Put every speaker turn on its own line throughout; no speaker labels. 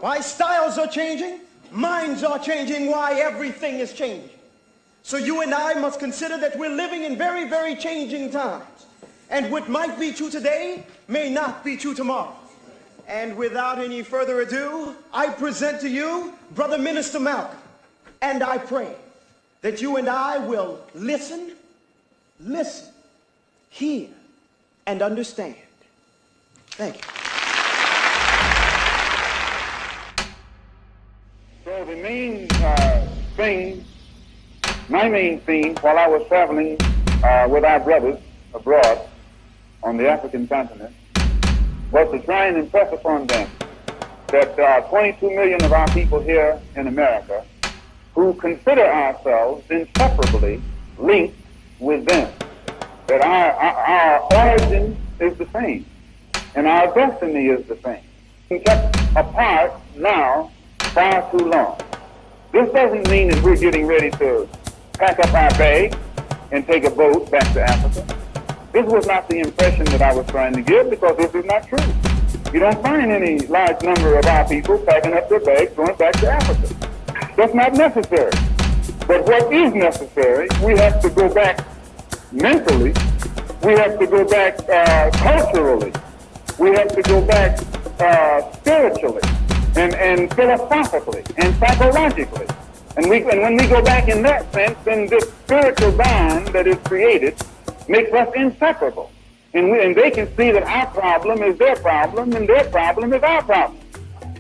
Why styles are changing, minds are changing, why everything is changing. So you and I must consider that we're living in very, very changing times. And what might be true today may not be true tomorrow. And without any further ado, I present to you Brother Minister Malcolm. And I pray that you and I will listen, hear, and understand. Thank you.
So the my main theme while I was traveling with our brothers abroad on the African continent was to try and impress upon them that 22 million of our people here in America who consider ourselves inseparably linked with them, that our origin is the same and our destiny is the same. We're kept apart now far too long. This doesn't mean that we're getting ready to pack up our bags and take a boat back to Africa. This was not the impression that I was trying to give, because this is not true. You don't find any large number of our people packing up their bags going back to Africa. That's not necessary. But what is necessary, we have to go back mentally, we have to go back culturally, we have to go back spiritually and philosophically and psychologically. And when we go back in that sense, then this spiritual bond that is created makes us inseparable. And they can see that our problem is their problem and their problem is our problem.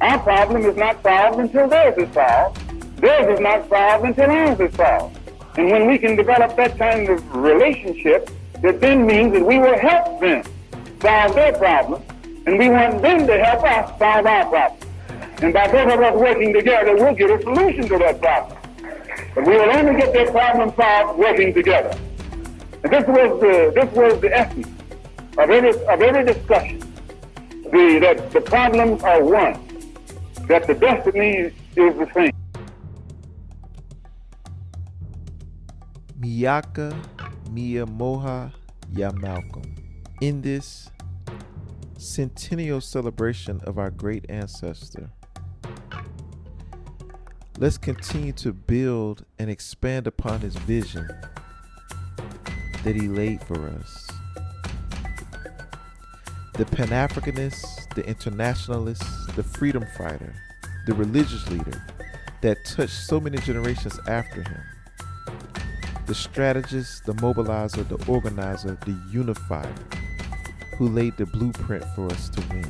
Our problem is not solved until theirs is solved. Theirs is not solved until ours is solved. And when we can develop that kind of relationship, that then means that we will help them solve their problem, and we want them to help us solve our problem. And by both of us working together, we'll get a solution to that problem. But we will only get that problem solved working together. And this was the essence of every discussion. That the problems are one, that the destiny is the same.
Miaka, Mia Moja, Ya Malcolm. In this centennial celebration of our great ancestor, let's continue to build and expand upon his vision that he laid for us. The Pan Africanist, the internationalist, the freedom fighter, the religious leader that touched so many generations after him. The strategist, the mobilizer, the organizer, the unifier, who laid the blueprint for us to win.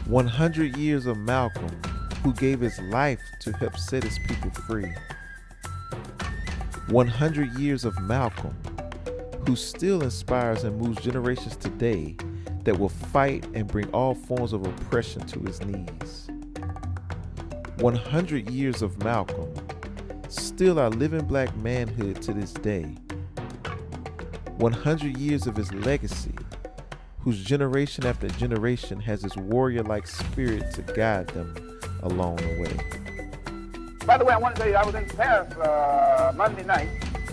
100 years of Malcolm, who gave his life to help set his people free. 100 years of Malcolm, who still inspires and moves generations today that will fight and bring all forms of oppression to his knees. 100 years of Malcolm, still our living black manhood to this day. 100 years of his legacy, whose generation after generation has his warrior-like spirit to guide them along the way.
By the way, I want to tell you, I was in Paris Monday night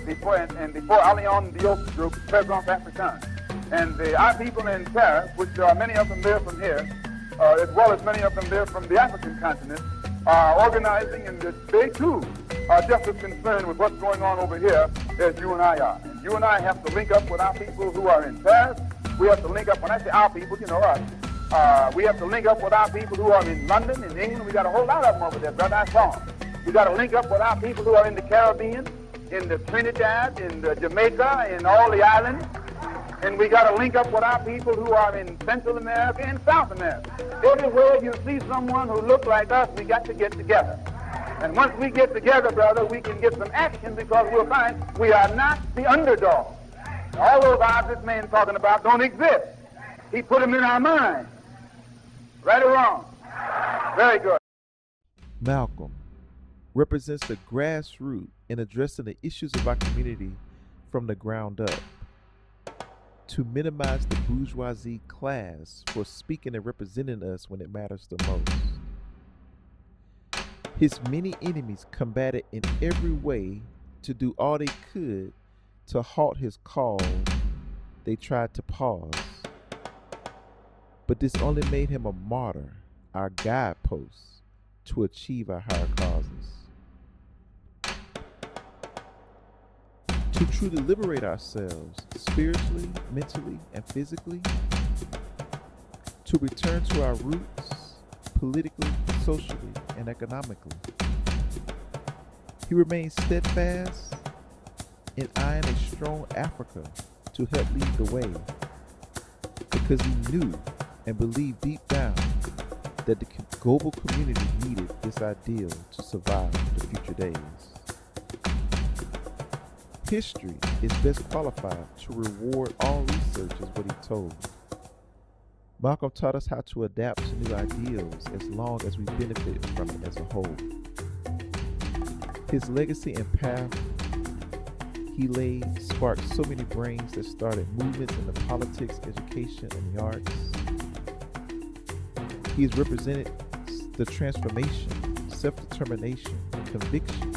before Allianz Diop group, Présence Africaine. And our people in Paris, which many of them there from here, as well as many of them there from the African continent, are organizing, and they too are just as concerned with what's going on over here as you and I are. And you and I have to link up with our people who are in Paris. We have to link up, when I say our people, you know us. We have to link up with our people who are in London, in England. We got a whole lot of them over there, brother. I saw them. We got to link up with our people who are in the Caribbean, in the Trinidad, in the Jamaica, in all the islands. And we got to link up with our people who are in Central America and South America. Everywhere you see someone who looks like us, we got to get together. And once we get together, brother, we can get some action, because we'll find we are not the underdog. All those odds this man's talking about don't exist. He put them in our mind. Right or wrong? Very good.
Malcolm represents the grassroots in addressing the issues of our community from the ground up, to minimize the bourgeoisie class for speaking and representing us when it matters the most. His many enemies combated in every way to do all they could to halt his cause. They tried to pause. But this only made him a martyr, our guidepost to achieve our higher causes. To truly liberate ourselves spiritually, mentally, and physically. To return to our roots politically, socially, and economically. He remained steadfast in eyeing a strong Africa to help lead the way, because he knew and believed deep down that the global community needed this ideal to survive the future days. History is best qualified to reward all research, is what he told. Malcolm taught us how to adapt to new ideals as long as we benefit from it as a whole. His legacy and path he laid sparked so many brains that started movements in the politics, education, and the arts. He has represented the transformation, self-determination, conviction,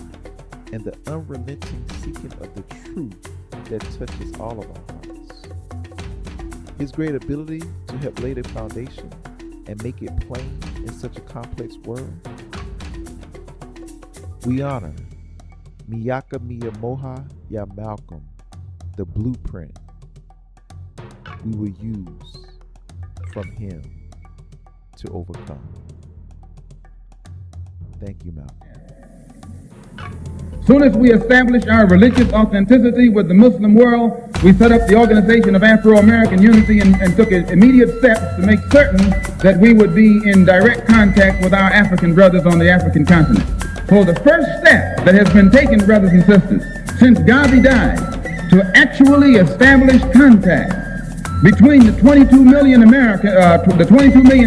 and the unrelenting seeking of the truth that touches all of our hearts. His great ability to help lay the foundation and make it plain in such a complex world. We honor Miaka Mia Moja Ya Malcolm, the blueprint we will use from him to overcome. Thank you, Malcolm.
Soon as we established our religious authenticity with the Muslim world, we set up the Organization of Afro-American Unity and took immediate steps to make certain that we would be in direct contact with our African brothers on the African continent. So the first step that has been taken, brothers and sisters, since Garvey died, to actually establish contact between the 22 million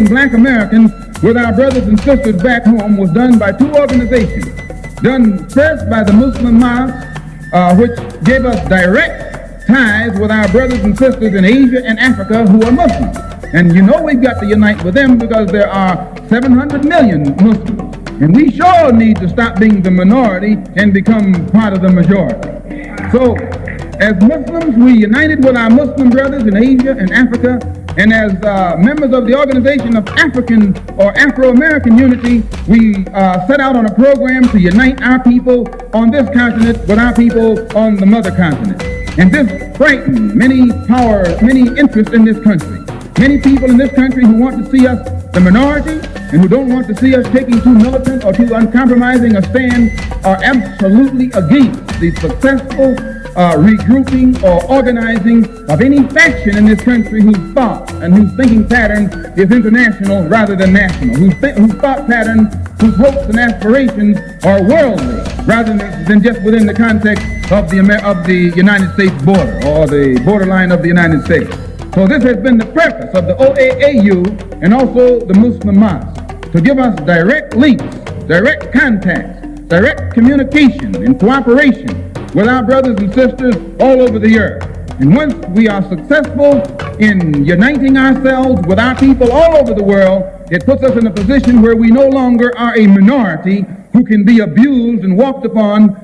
Black Americans with our brothers and sisters back home was done by two organizations. Done first by the Muslim Mosque, which gave us direct ties with our brothers and sisters in Asia and Africa who are Muslims. And you know we've got to unite with them because there are 700 million Muslims. And we sure need to stop being the minority and become part of the majority. So, as Muslims, we united with our Muslim brothers in Asia and Africa, and as members of the Organization of African or Afro-American Unity, we set out on a program to unite our people on this continent with our people on the mother continent. And this frightened many interests in this country. Many people in this country who want to see us the minority and who don't want to see us taking too militant or too uncompromising a stand are absolutely against the successful regrouping or organizing of any faction in this country whose thought and whose thinking pattern is international rather than national, whose thought pattern, whose hopes and aspirations are worldly rather than just within the context of the United States border or the borderline of the United States. So this has been the purpose of the OAAU and also the Muslim Mosque, to give us direct links, direct contacts, direct communication and cooperation with our brothers and sisters all over the earth. And once we are successful in uniting ourselves with our people all over the world, it puts us in a position where we no longer are a minority who can be abused and walked upon.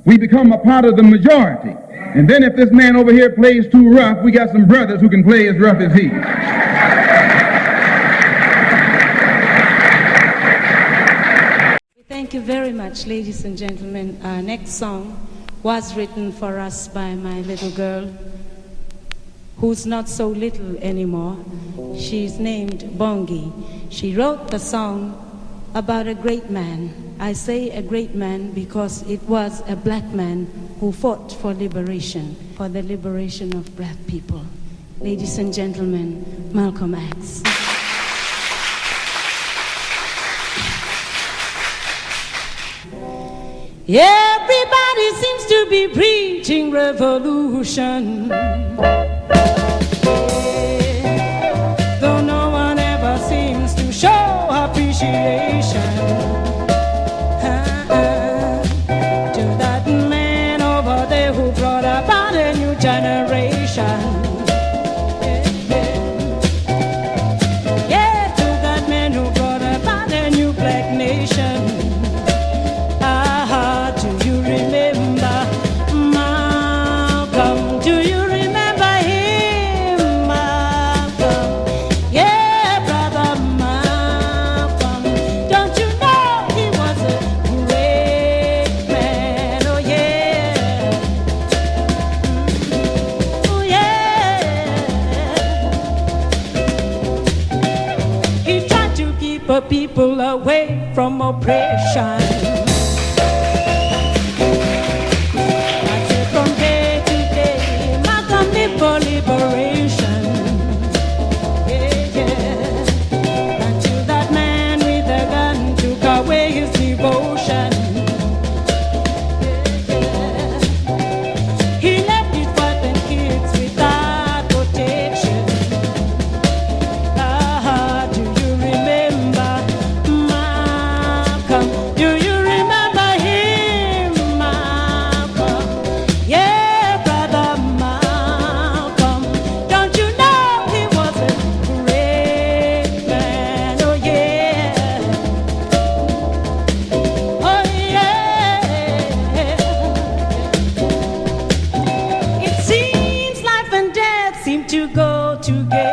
We become a part of the majority. And then if this man over here plays too rough, we got some brothers who can play as rough as he.
Thank you very much, ladies and gentlemen. Our next song was written for us by my little girl, who's not so little anymore. She's named Bongi. She wrote the song about a great man. I say a great man because it was a black man who fought for liberation, for the liberation of black people. Ladies and gentlemen, Malcolm X. Everybody seems to be preaching revolution, though no one ever seems to show appreciation to that man over there who brought about a new generation. Yeah, to that man who brought about a new black nation. Malcolm, do you remember him, Malcolm? Yeah, people away from oppression. I said from day to day, Malcolm live for liberation. Yeah, yeah. Until that man with a gun took away his devotion.
To go together.